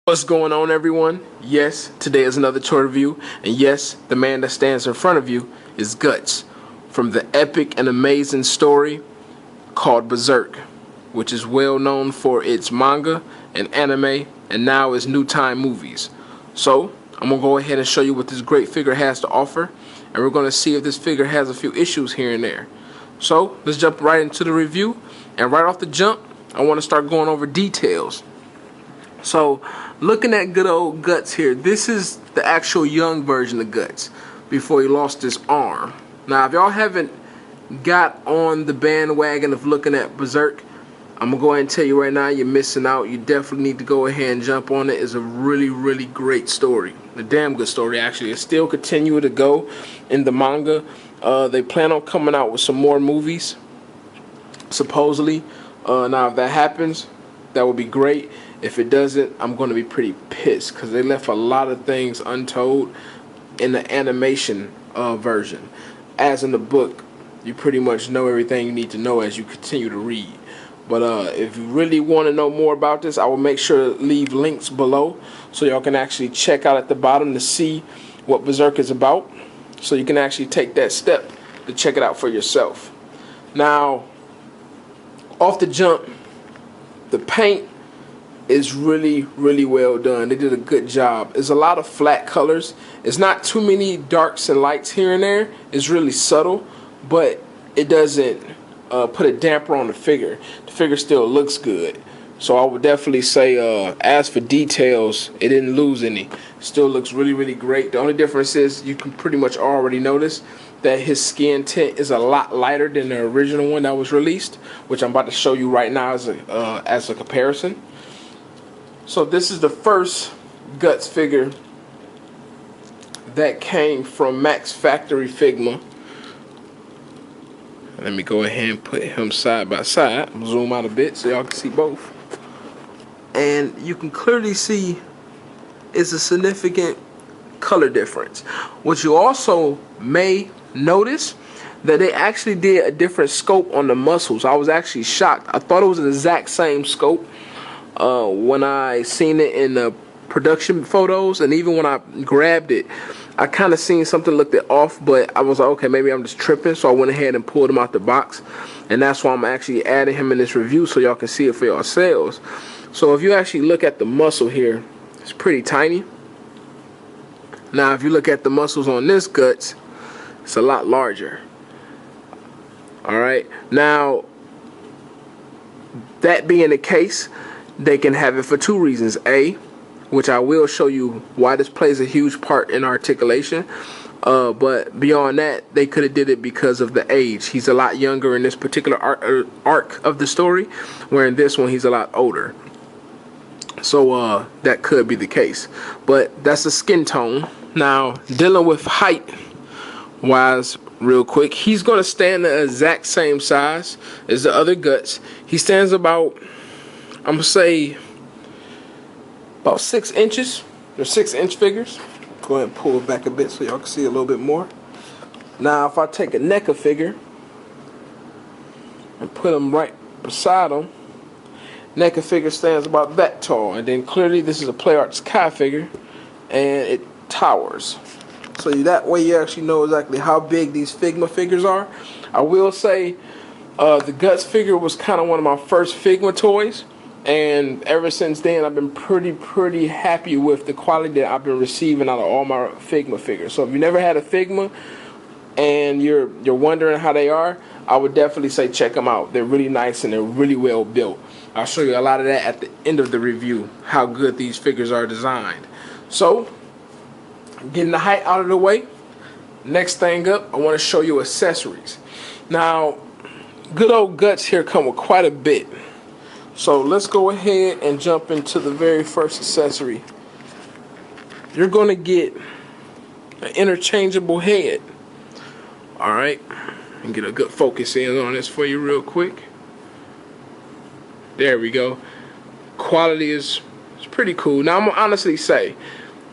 What's going on, everyone? Yes, today is another toy review, and yes, the man that stands in front of you is Guts from the epic and amazing story called Berserk, which is well known for its manga and anime, and now its new time movies. So, I'm going to go ahead and show you what this great figure has to offer, and we're going to see if this figure has a few issues here and there. So, let's jump right into the review, and right off the jump, I want to start going over details. So, looking at good old Guts here, this is the actual young version of Guts before he lost his arm. Now, if y'all haven't got on the bandwagon of looking at Berserk, I'm going to go ahead and tell you right now, you're missing out. You definitely need to go ahead and jump on it. It's a really, really great story. A damn good story, actually. It's still continuing to go in the manga. They plan on coming out with some more movies, supposedly. Now, if that happens, that would be great. If it doesn't, I'm going to be pretty pissed because they left a lot of things untold in the animation version. As in the book, you pretty much know everything you need to know as you continue to read. But if you really want to know more about this, I will make sure to leave links below so y'all can actually check out at the bottom to see what Berserk is about. So you can actually take that step to check it out for yourself. Now, off the jump, the paint is really, really well done. They did a good job. There's a lot of flat colors. It's not too many darks and lights here and there. It's really subtle, but it doesn't put a damper on the figure. The figure still looks good. So I would definitely say, as for details, it didn't lose any. Still looks really, really great. The only difference is you can pretty much already notice that his skin tint is a lot lighter than the original one that was released, which I'm about to show you right now as a comparison. So this is the first Guts figure that came from Max Factory Figma. Let me go ahead and put him side by side. I'm gonna zoom out a bit so y'all can see both. And you can clearly see it's a significant color difference. What you also may notice that they actually did a different scope on the muscles. I was actually shocked. I thought it was the exact same scope when I seen it in the production photos, and even when I grabbed it, I kind of seen something looked off, but I was like, okay, maybe I'm just tripping, so I went ahead and pulled him out the box, and that's why I'm actually adding him in this review so y'all can see it for yourselves. So if you actually look at the muscle here, it's pretty tiny. Now if you look at the muscles on this Guts, it's a lot larger. Alright, now that being the case, they can have it for two reasons. A, which I will show you why this plays a huge part in articulation. But beyond that, they could have did it because of the age. He's a lot younger in this particular arc of the story, where in this one he's a lot older. So that could be the case. But that's the skin tone. Now, dealing with height wise, real quick, he's going to stand the exact same size as the other Guts. He stands about, I'm going to say, about 6 inches. They're 6-inch figures. Go ahead and pull it back a bit so y'all can see a little bit more. Now, if I take a NECA figure and put them right beside them, NECA figure stands about that tall. And then clearly this is a Play Arts Kai figure, and it towers. So that way you actually know exactly how big these Figma figures are. I will say the Guts figure was kind of one of my first Figma toys, and ever since then I've been pretty happy with the quality that I've been receiving out of all my Figma figures. So if you never had a Figma and you're wondering how they are, I would definitely say check them out. They're really nice and they're really well built. I'll show you a lot of that at the end of the review, how good these figures are designed. So, getting the height out of the way, next thing up, I want to show you accessories. Now, good old Guts here come with quite a bit. So let's go ahead and jump into the very first accessory. You're going to get an interchangeable head. Alright, and get a good focus in on this for you real quick. There we go. Quality is pretty cool. Now I'm going to honestly say,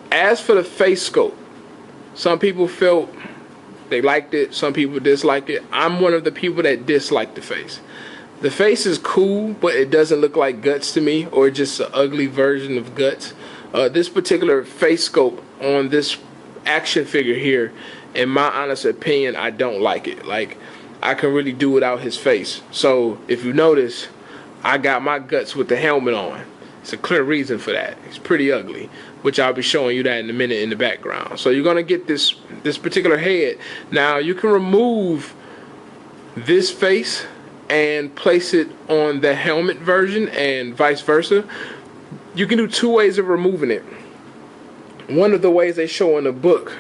as for the face scope, some people felt they liked it, some people disliked it. I'm one of the people that dislike the face. The face is cool, but it doesn't look like Guts to me, or just an ugly version of Guts. This particular face sculpt on this action figure here, in my honest opinion, I don't like it. Like, I can really do without his face. So if you notice, I got my Guts with the helmet on. It's a clear reason for that. It's pretty ugly, which I'll be showing you that in a minute in the background. So you're gonna get this particular head. Now you can remove this face and place it on the helmet version and vice versa. You can do two ways of removing it. One of the ways they show in the book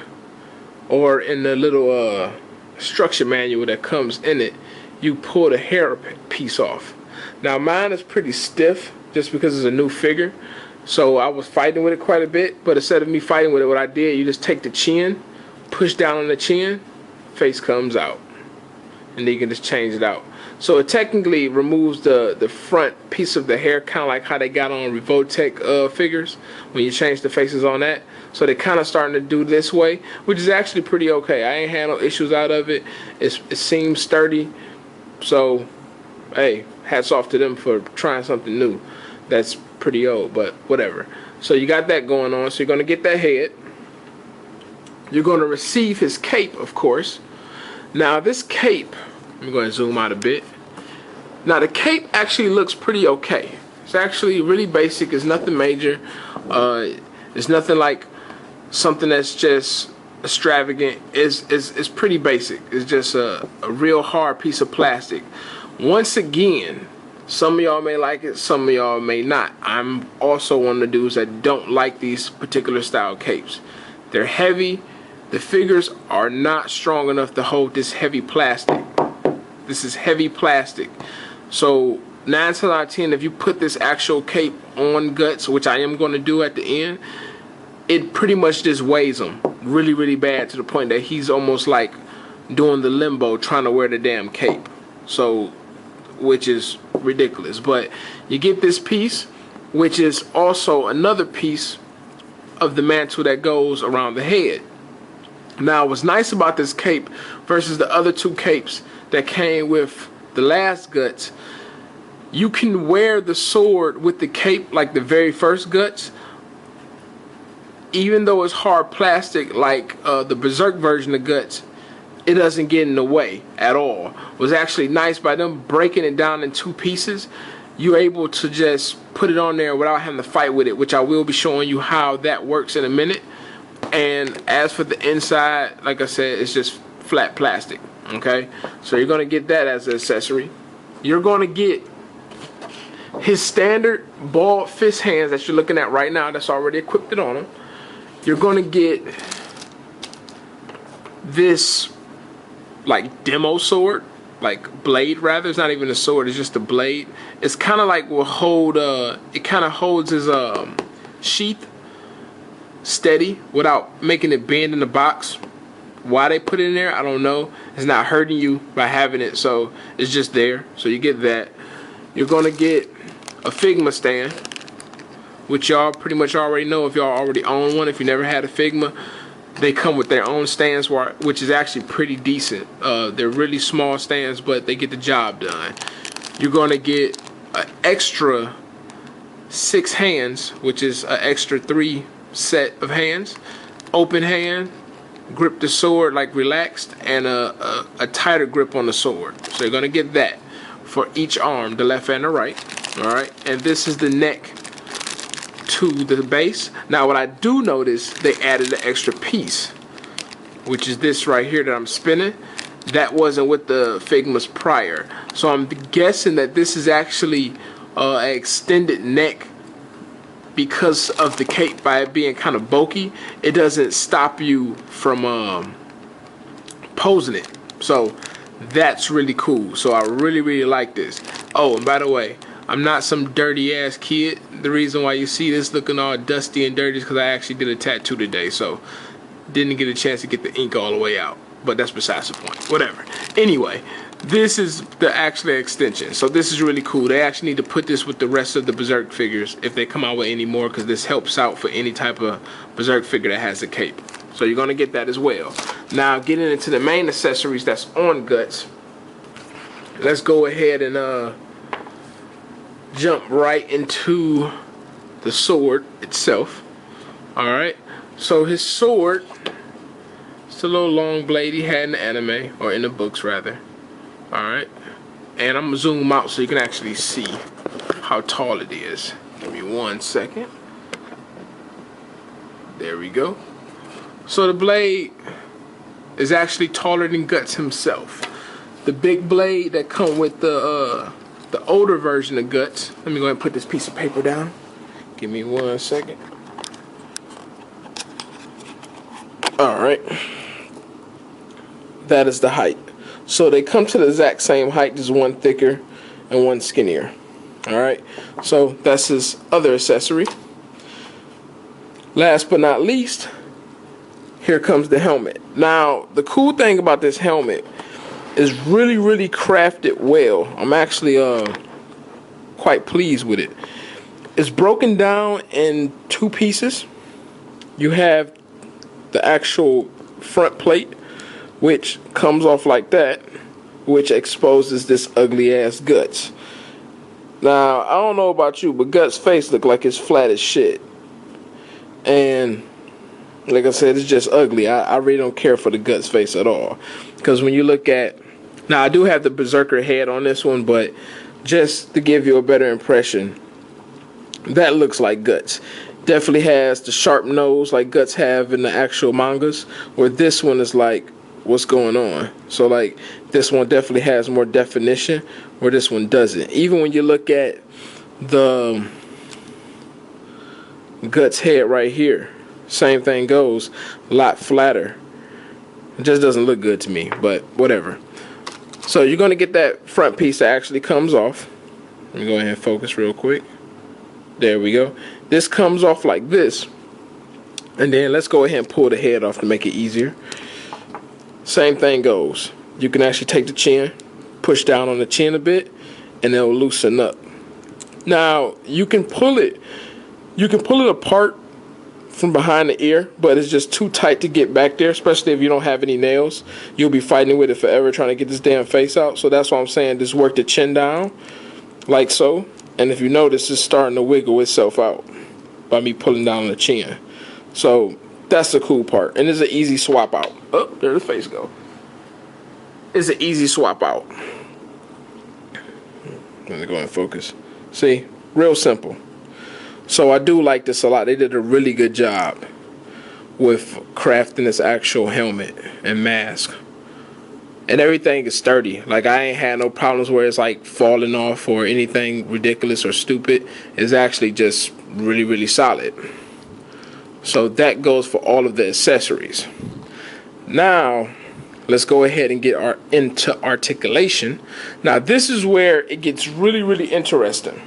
or in the little structure manual that comes in it, you pull the hair piece off. Now mine is pretty stiff just because it's a new figure, so I was fighting with it quite a bit. But instead of me fighting with it, what I did, you just take the chin, push down on the chin, face comes out, and then you can just change it out. So it technically removes the front piece of the hair, kind of like how they got on Revotech figures when you change the faces on that. So they're kind of starting to do this way, which is actually pretty okay. I ain't had no issues out of it. It seems sturdy. So, hey, hats off to them for trying something new. That's pretty old, but whatever. So you got that going on. So you're going to get that head. You're going to receive his cape, of course. Now this cape, I'm going to zoom out a bit. Now the cape actually looks pretty okay. It's actually really basic. It's nothing major. It's nothing like something that's just extravagant. It's pretty basic. It's just a real hard piece of plastic. Once again, some of y'all may like it, some of y'all may not. I'm also one of the dudes that don't like these particular style capes. They're heavy. The figures are not strong enough to hold this heavy plastic. This is heavy plastic. So 9 times out of 10, if you put this actual cape on Guts, which I am going to do at the end, it pretty much just weighs him really, really bad, to the point that he's almost like doing the limbo trying to wear the damn cape. So, which is ridiculous. But you get this piece, which is also another piece of the mantle that goes around the head. Now what's nice about this cape versus the other two capes that came with the last Guts, you can wear the sword with the cape like the very first Guts, even though it's hard plastic like the Berserk version of Guts. It doesn't get in the way at all. It was actually nice by them breaking it down in two pieces. You're able to just put it on there without having to fight with it, which I will be showing you how that works in a minute. And as for the inside, like I said, it's just flat plastic. Okay, so you're gonna get that as an accessory. You're gonna get his standard ball fist hands that you're looking at right now, that's already equipped on him. You're gonna get this like demo sword, like blade rather. It's not even a sword, it's just a blade. It's kind of like will hold it kind of holds his sheath steady without making it bend in the box. Why they put it in there, I don't know. It's not hurting you by having it, so it's just there. So you get that. You're gonna get a Figma stand, which y'all pretty much already know if y'all already own one. If you never had a Figma, they come with their own stands, which is actually pretty decent. They're really small stands, but they get the job done. You're gonna get an extra 6 hands, which is an extra 3 set of hands. Open hand, grip the sword like relaxed, and a tighter grip on the sword. So you're gonna get that for each arm, the left and the right. Alright, and this is the neck to the base. Now what I do notice, they added an extra piece, which is this right here that I'm spinning. That wasn't with the Figmas prior. So I'm guessing that this is actually an extended neck because of the cape. By it being kind of bulky, it doesn't stop you from posing it. So that's really cool. So I really, really like this. Oh, and by the way, I'm not some dirty ass kid. The reason why you see this looking all dusty and dirty is because I actually did a tattoo today, so didn't get a chance to get the ink all the way out. But that's besides the point. Whatever. Anyway, this is the actual extension. So this is really cool. They actually need to put this with the rest of the Berserk figures if they come out with any more, because this helps out for any type of Berserk figure that has a cape. So you're gonna get that as well. Now getting into the main accessories that's on Guts, let's go ahead and jump right into the sword itself. Alright, so his sword, it's a little long blade he had in the anime, or in the books rather. Alright, and I'm gonna zoom out so you can actually see how tall it is. Give me 1 second. There we go. So the blade is actually taller than Guts himself. The big blade that come with the older version of Guts. Let me go ahead and put this piece of paper down. Give me 1 second. Alright. That is the height. So they come to the exact same height, just one thicker and one skinnier. Alright. So that's his other accessory. Last but not least, here comes the helmet. Now, the cool thing about this helmet is really crafted well. I'm actually quite pleased with it. It's broken down in 2 pieces. You have the actual front plate, which comes off like that, which exposes this ugly ass Guts. Now, I don't know about you, but Guts' face look like it's flat as shit. And like I said, it's just ugly. I really don't care for the Guts face at all. Because when you look at... Now, I do have the Berserker head on this one, but just to give you a better impression, that looks like Guts. Definitely has the sharp nose like Guts have in the actual mangas, where this one is like, what's going on? So like, this one definitely has more definition, where this one doesn't. Even when you look at the Guts head right here, same thing goes, a lot flatter. It just doesn't look good to me, but whatever. So you're going to get that front piece that actually comes off. Let me go ahead and focus real quick. There we go. This comes off like this. And then let's go ahead and pull the head off to make it easier. Same thing goes. You can actually take the chin, push down on the chin a bit, and it'll loosen up. Now, you can pull it apart from behind the ear, but it's just too tight to get back there, especially if you don't have any nails. You'll be fighting with it forever trying to get this damn face out. So that's why I'm saying just work the chin down, like so. And if you notice, it's starting to wiggle itself out by me pulling down the chin. So that's the cool part. And it's an easy swap out. Oh, there the face go. It's an easy swap out. Let me go and focus. See? Real simple. So I do like this a lot. They did a really good job with crafting this actual helmet and mask. And everything is sturdy. Like, I ain't had no problems where it's like falling off or anything ridiculous or stupid. It's actually just really solid. So that goes for all of the accessories. Now, let's go ahead and get into articulation. Now, this is where it gets really interesting.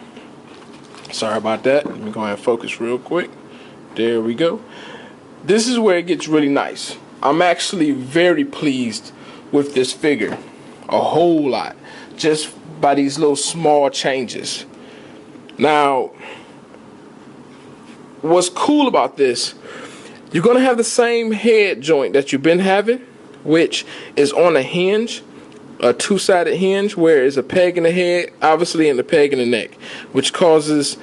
Sorry about that. Let me go ahead and focus real quick. There we go. This is where it gets really nice. I'm actually very pleased with this figure. A whole lot. Just by these little small changes. Now, what's cool about this, you're going to have the same head joint that you've been having, which is on a hinge, a 2-sided hinge, where it's a peg in the head, obviously, and a peg in the neck, which causes,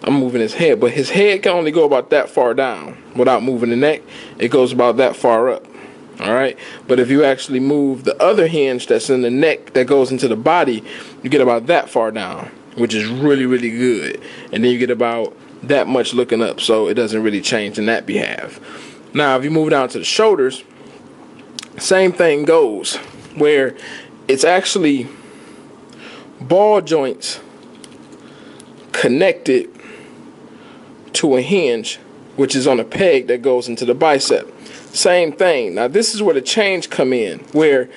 I'm moving his head, but his head can only go about that far down without moving the neck. It goes about that far up. Alright, but if you actually move the other hinge that's in the neck that goes into the body, you get about that far down, which is really good. And then you get about that much looking up, so it doesn't really change in that behalf. Now, if you move down to the shoulders, same thing goes, where it's actually ball joints connected to a hinge, which is on a peg that goes into the bicep. Same thing. Now, this is where the change come in, where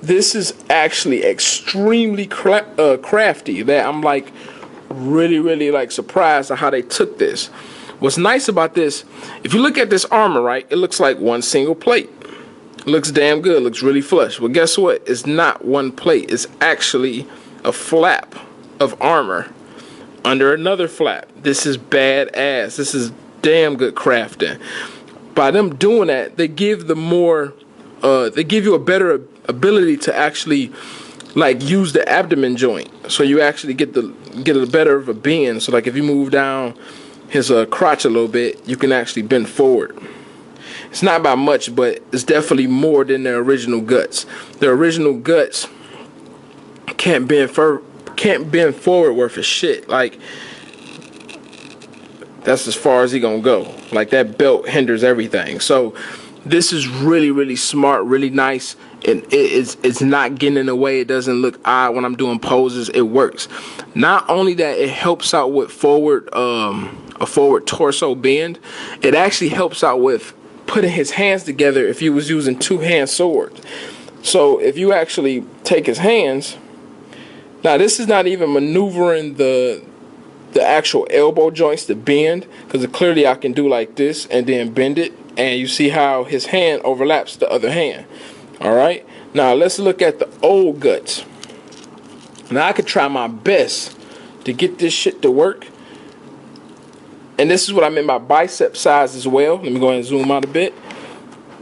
this is actually extremely crafty, that I'm like really like surprised at how they took this. What's nice about this, if you look at this armor, right, it looks like one single plate. It looks damn good, looks really flush. Well, guess what? It's not one plate. It's actually a flap of armor under another flap. This is badass. This is damn good crafting. By them doing that, they give they give you a better ability to actually like use the abdomen joint. So you actually get a better of a bend. So like if you move down his crotch a little bit, you can actually bend forward. It's not by much, but it's definitely more than the original Guts. The original Guts can't bend forward worth a shit. Like, that's as far as he gonna go. Like, that belt hinders everything. So this is really, really smart, really nice, and it's not getting in the way. It doesn't look odd when I'm doing poses. It works. Not only that, it helps out with a forward torso bend. It actually helps out with putting his hands together if he was using two-hand swords. So if you actually take his hands, now this is not even maneuvering the actual elbow joints to bend, because clearly I can do like this and then bend it, and you see how his hand overlaps the other hand. Alright, now let's look at the old Guts. Now I could try my best to get this shit to work, and this is what I meant by bicep size as well. Let me go ahead and zoom out a bit.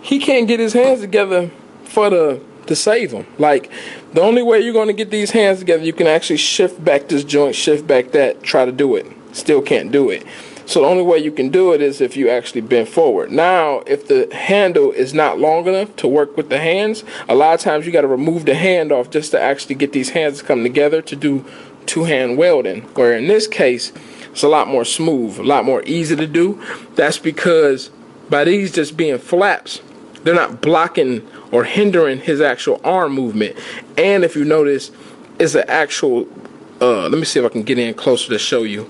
He can't get his hands together to save him. Like, the only way you're going to get these hands together, you can actually shift back this joint, shift back that, try to do it. Still can't do it. So the only way you can do it is if you actually bend forward. Now, if the handle is not long enough to work with the hands, a lot of times you got to remove the hand off just to actually get these hands to come together to do two-hand welding. Where in this case, it's a lot more smooth, a lot more easy to do. That's because by these just being flaps, they're not blocking or hindering his actual arm movement. And if you notice, it's an actual, let me see if I can get in closer to show you,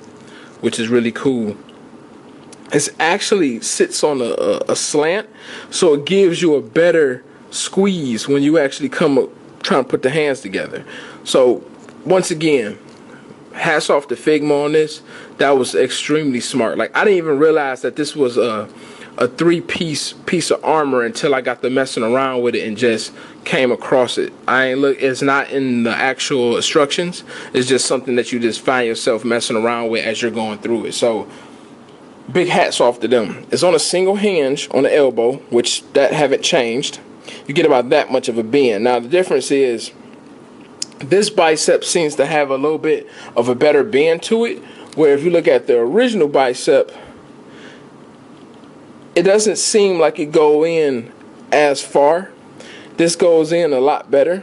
which is really cool. It actually sits on a slant, so it gives you a better squeeze when you actually come up trying to put the hands together. So once again, hats off to Figma on this. That was extremely smart. Like, I didn't even realize that this was a three-piece of armor until I got to messing around with it and just came across it. It's not in the actual instructions. It's just something that you just find yourself messing around with as you're going through it. So big hats off to them. It's on a single hinge on the elbow, which that haven't changed. You get about that much of a bend. Now the difference is this bicep seems to have a little bit of a better bend to it, where if you look at the original bicep, it doesn't seem like it go in as far. This goes in a lot better.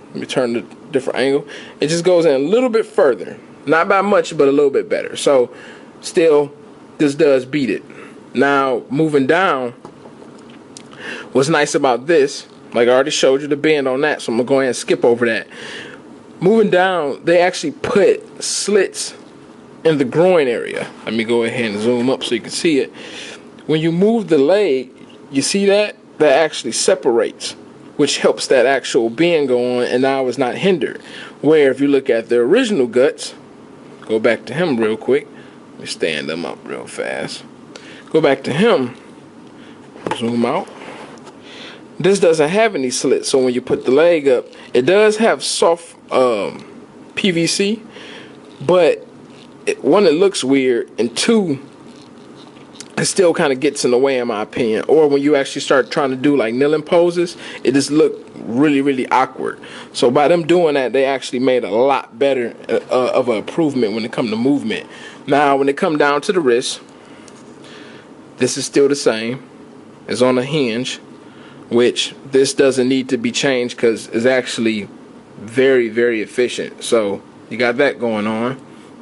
Let me turn the different angle. It just goes in a little bit further. Not by much, but a little bit better. So still, this does beat it. Now, moving down, what's nice about this, like I already showed you the bend on that, so I'm going to go ahead and skip over that. Moving down, they actually put slits in the groin area. Let me go ahead and zoom up so you can see it. When you move the leg, you see that actually separates, which helps that actual bend go on, and now it's not hindered. Where if you look at the original Guts, go back to him real quick. Let me stand them up real fast. Go back to him, zoom out. This doesn't have any slits, so when you put the leg up, it does have soft PVC, but one, it looks weird, and two, it still kind of gets in the way in my opinion. Or when you actually start trying to do like kneeling poses, it just looked really, really awkward. So by them doing that, they actually made a lot better of an improvement when it comes to movement. Now when it comes down to the wrist, this is still the same. It's on a hinge, which this doesn't need to be changed because it's actually very, very efficient. So you got that going on.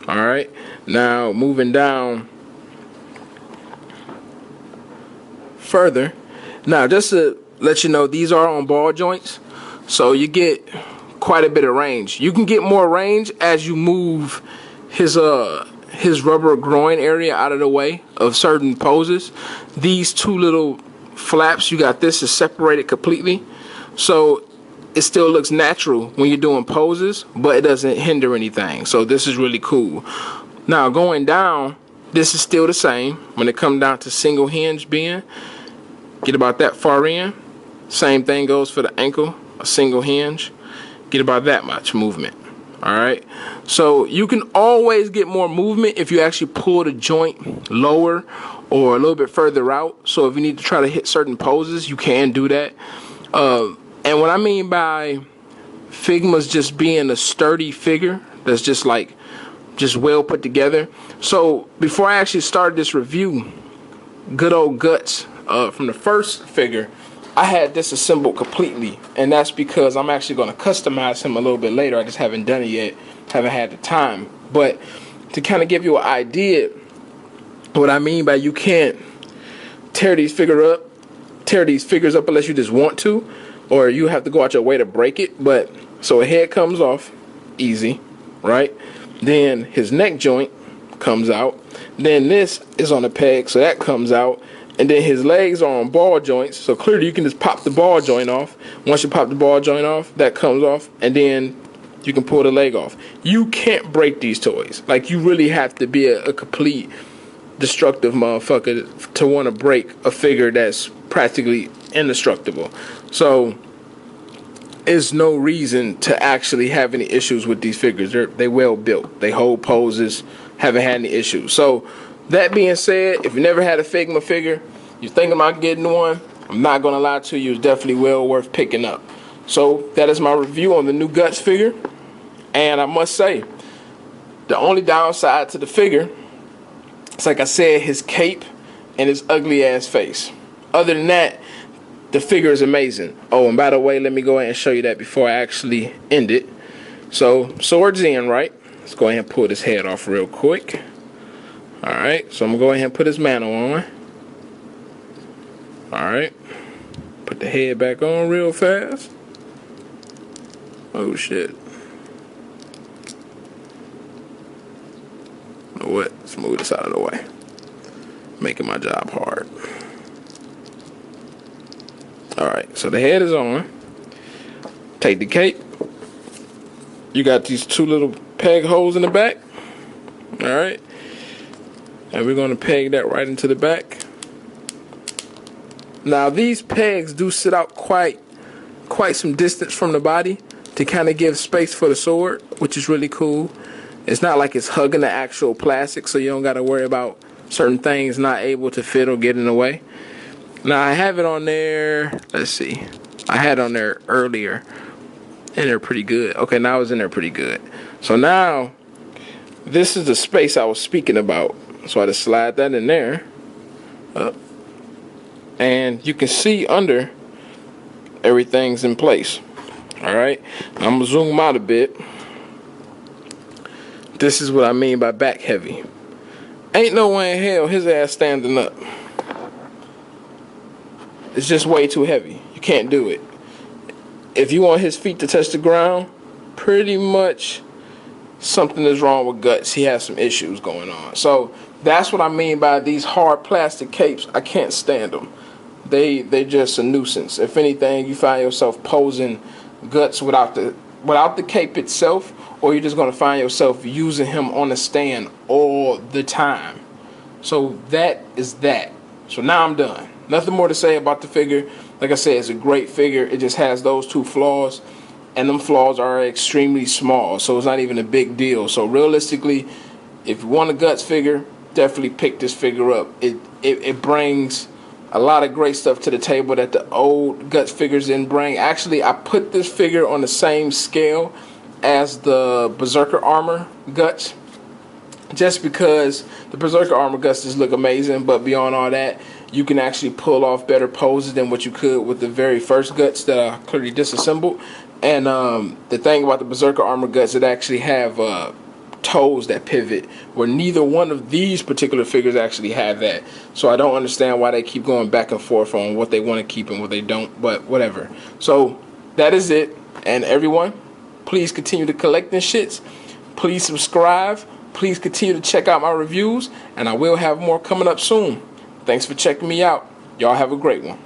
Alright, now moving down further. Now just to let you know, these are on ball joints, so you get quite a bit of range. You can get more range as you move his rubber groin area out of the way of certain poses. These two little flaps, you got this is separated completely, so it still looks natural when you're doing poses, but it doesn't hinder anything. So this is really cool. Now going down, this is still the same. When it comes down to single hinge bend, get about that far in. Same thing goes for the ankle, a single hinge, get about that much movement. Alright, so you can always get more movement if you actually pull the joint lower or a little bit further out. So if you need to try to hit certain poses, you can do that. And what I mean by Figma's just being a sturdy figure that's just like just well put together. So before I actually started this review, good old Guts, from the first figure, I had disassembled completely, and that's because I'm actually going to customize him a little bit later. I just haven't done it yet, haven't had the time. But to kind of give you an idea what I mean by you can't tear these figures up unless you just want to, or you have to go out your way to break it. But so a head comes off easy, right? Then his neck joint comes out. Then this is on a peg, so that comes out. And then his legs are on ball joints, so clearly you can just pop the ball joint off. Once you pop the ball joint off, that comes off, and then you can pull the leg off. You can't break these toys. Like, you really have to be a complete destructive motherfucker to want to break a figure that's practically indestructible. So there's no reason to actually have any issues with these figures. They well built. They hold poses. Haven't had any issues. So that being said, if you never had a Figma figure, you're thinking about getting one, I'm not going to lie to you, it's definitely well worth picking up. So that is my review on the new Guts figure. And I must say, the only downside to the figure, it's like I said, his cape and his ugly ass face. Other than that, the figure is amazing. Oh, and by the way, let me go ahead and show you that before I actually end it. So, swords in, right? Let's go ahead and pull this head off real quick. Alright, so I'm going to go ahead and put his mantle on. Alright. Put the head back on real fast. Oh shit. You know what? Let's move this out of the way. Making my job hard. Alright, so the head is on. Take the cape. You got these two little peg holes in the back. Alright. And we're going to peg that right into the back. Now these pegs do sit out quite some distance from the body to kind of give space for the sword, which is really cool. It's not like it's hugging the actual plastic, so you don't got to worry about certain things not able to fit or get in the way. Now I have it on there, let's see, I had it on there earlier, and they're pretty good. Okay, now it's in there pretty good. So now, this is the space I was speaking about. So I just slide that in there, up, and you can see under, everything's in place. Alright, I'm gonna zoom out a bit. This is what I mean by back heavy. Ain't no way in hell his ass standing up. It's just way too heavy. You can't do it. If you want his feet to touch the ground, pretty much something is wrong with Guts. He has some issues going on. So that's what I mean by these hard plastic capes. I can't stand them. They're just a nuisance. If anything, you find yourself posing Guts without the cape itself, or you're just going to find yourself using him on the stand all the time. So that is that. So now I'm done. Nothing more to say about the figure. Like I said, it's a great figure. It just has those two flaws, and them flaws are extremely small, so it's not even a big deal. So realistically, if you want a Guts figure, definitely pick this figure up. It brings a lot of great stuff to the table that the old Guts figures didn't bring. Actually, I put this figure on the same scale as the Berserker Armor Guts, just because the Berserker Armor Guts just look amazing, but beyond all that, you can actually pull off better poses than what you could with the very first Guts that I clearly disassembled. And the thing about the Berserker Armor Guts, it actually have toes that pivot, where neither one of these particular figures actually have that. So I don't understand why they keep going back and forth on what they want to keep and what they don't, but whatever. So that is it. And everyone, please continue to collect these shits. Please subscribe. Please continue to check out my reviews, and I will have more coming up soon. Thanks for checking me out. Y'all have a great one.